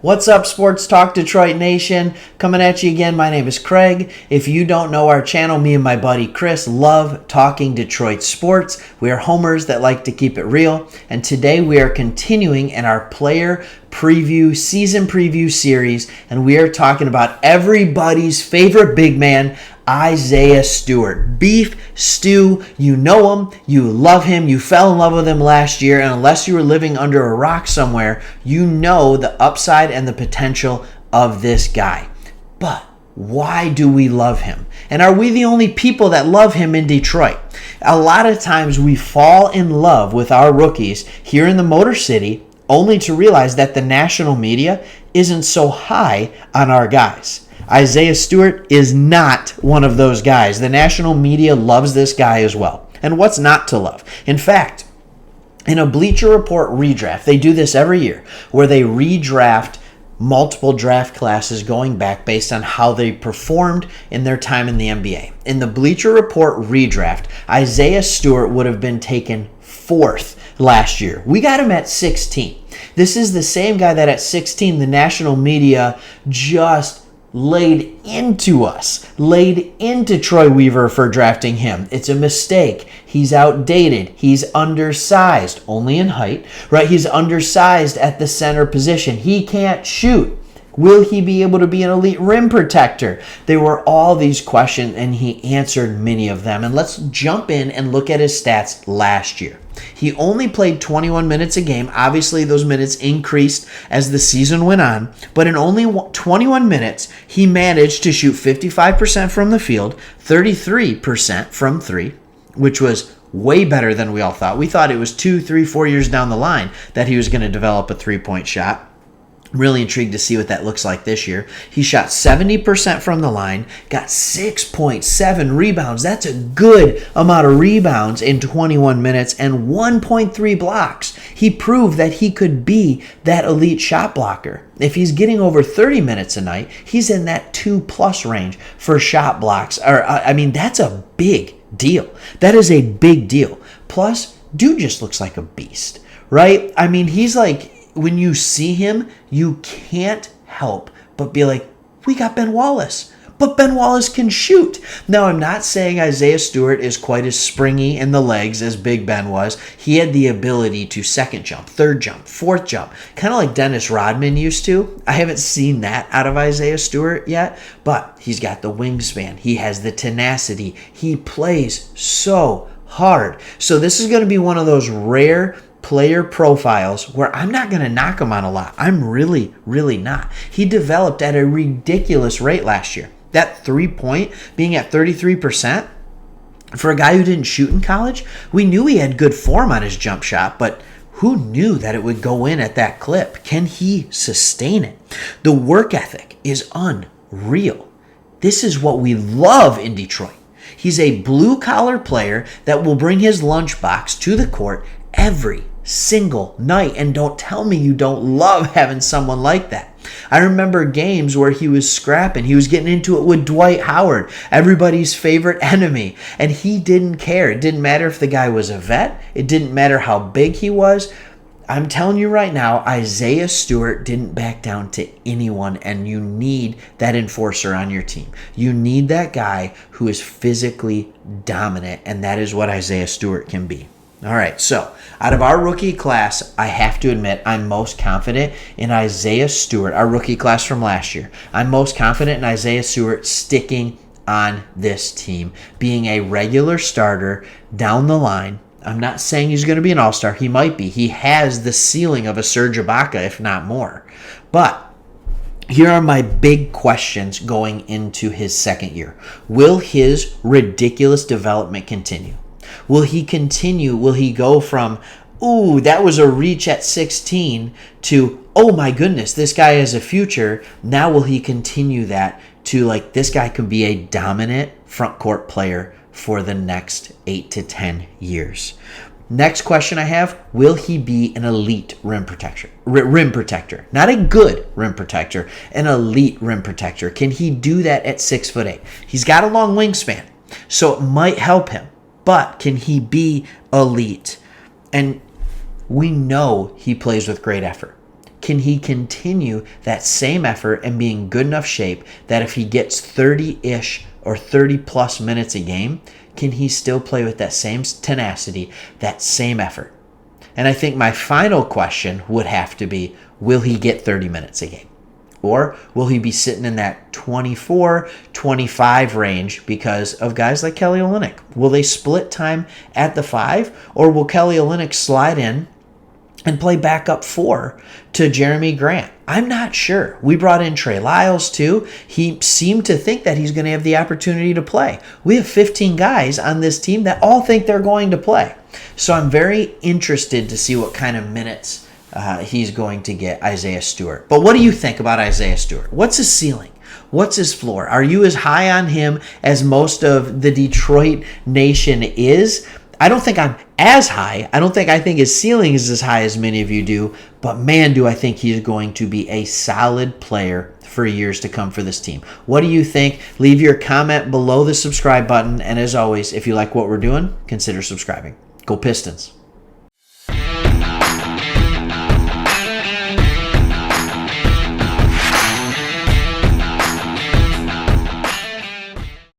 What's up, Sports Talk Detroit Nation? Coming at you again. My name is Craig. If you don't know our channel, me and my buddy Chris love talking Detroit sports. We are homers that like to keep it real. And today we are continuing in our player preview, season preview series. And we are talking about everybody's favorite big man, Isaiah Stewart. Beef Stew, you know him, you love him, you fell in love with him last year, and unless you were living under a rock somewhere, you know the upside and the potential of this guy. But why do we love him? And are we the only people that love him in Detroit? A lot of times we fall in love with our rookies here in the Motor City only to realize that the national media isn't so high on our guys. Isaiah Stewart is not one of those guys. The national media loves this guy as well. And what's not to love? In fact, in a Bleacher Report redraft, they do this every year, where they redraft multiple draft classes going back based on how they performed in their time in the NBA. In the Bleacher Report redraft, Isaiah Stewart would have been taken 4th last year. We got him at 16. This is the same guy that at 16 the national media just laid into Troy Weaver for drafting him. It's a mistake. He's outdated. He's undersized, only in height, right? He's undersized at the center position. He can't shoot. Will he be able to be an elite rim protector? There were all these questions, and he answered many of them. And let's jump in and look at his stats last year. He only played 21 minutes a game. Obviously, those minutes increased as the season went on. But in only 21 minutes, he managed to shoot 55% from the field, 33% from three, which was way better than we all thought. We thought it was 2, 3, 4 years down the line that he was going to develop a three-point shot. Really intrigued to see what that looks like this year. He shot 70% from the line, got 6.7 rebounds. That's a good amount of rebounds in 21 minutes and 1.3 blocks. He proved that he could be that elite shot blocker. If he's getting over 30 minutes a night, he's in that 2+ range for shot blocks. That's a big deal. That is a big deal. Plus, dude just looks like a beast, right? I mean, he's like, when you see him, you can't help but be like, we got Ben Wallace. But Ben Wallace can shoot. Now, I'm not saying Isaiah Stewart is quite as springy in the legs as Big Ben was. He had the ability to second jump, third jump, fourth jump, kind of like Dennis Rodman used to. I haven't seen that out of Isaiah Stewart yet, but he's got the wingspan. He has the tenacity. He plays so hard. So this is going to be one of those rare player profiles where I'm not going to knock him on a lot. I'm really, really not. He developed at a ridiculous rate last year. That 3-point being at 33% for a guy who didn't shoot in college, we knew he had good form on his jump shot, but who knew that it would go in at that clip? Can he sustain it? The work ethic is unreal. This is what we love in Detroit. He's a blue-collar player that will bring his lunchbox to the court every single night. And don't tell me you don't love having someone like that. I remember games where he was scrapping. He was getting into it with Dwight Howard, everybody's favorite enemy. And he didn't care. It didn't matter if the guy was a vet. It didn't matter how big he was. I'm telling you right now, Isaiah Stewart didn't back down to anyone, and you need that enforcer on your team. You need that guy who is physically dominant, and that is what Isaiah Stewart can be. All right, so out of our rookie class, I have to admit I'm most confident in Isaiah Stewart, our rookie class from last year. I'm most confident in Isaiah Stewart sticking on this team, being a regular starter down the line. I'm not saying he's going to be an all-star. He might be. He has the ceiling of a Serge Ibaka, if not more. But here are my big questions going into his second year. Will his ridiculous development continue? Will he continue? Will he go from, ooh, that was a reach at 16 to, oh my goodness, this guy has a future. Now will he continue that to like, this guy can be a dominant front court player for the next 8 to 10 years? Next question I have, will he be an elite rim protector? Not a good rim protector, an elite rim protector. Can he do that at 6'8"? He's got a long wingspan, so it might help him. But can he be elite? And we know he plays with great effort. can he continue that same effort and be in good enough shape that if he gets 30-ish or 30-plus minutes a game, can he still play with that same tenacity, that same effort? And I think my final question would have to be, will he get 30 minutes a game? Or will he be sitting in that 24, 25 range because of guys like Kelly Olynyk? Will they split time at the 5, or will Kelly Olynyk slide in and play backup 4 to Jeremy Grant? I'm not sure. We brought in Trey Lyles too. He seemed to think that he's going to have the opportunity to play. We have 15 guys on this team that all think they're going to play. So I'm very interested to see what kind of minutes he's going to get, Isaiah Stewart. But what do you think about Isaiah Stewart? What's his ceiling? What's his floor? Are you as high on him as most of the Detroit nation is? I don't think I'm as high. I think his ceiling is as high as many of you do. But man, do I think he's going to be a solid player for years to come for this team. What do you think? Leave your comment below the subscribe button. And as always, if you like what we're doing, consider subscribing. Go Pistons.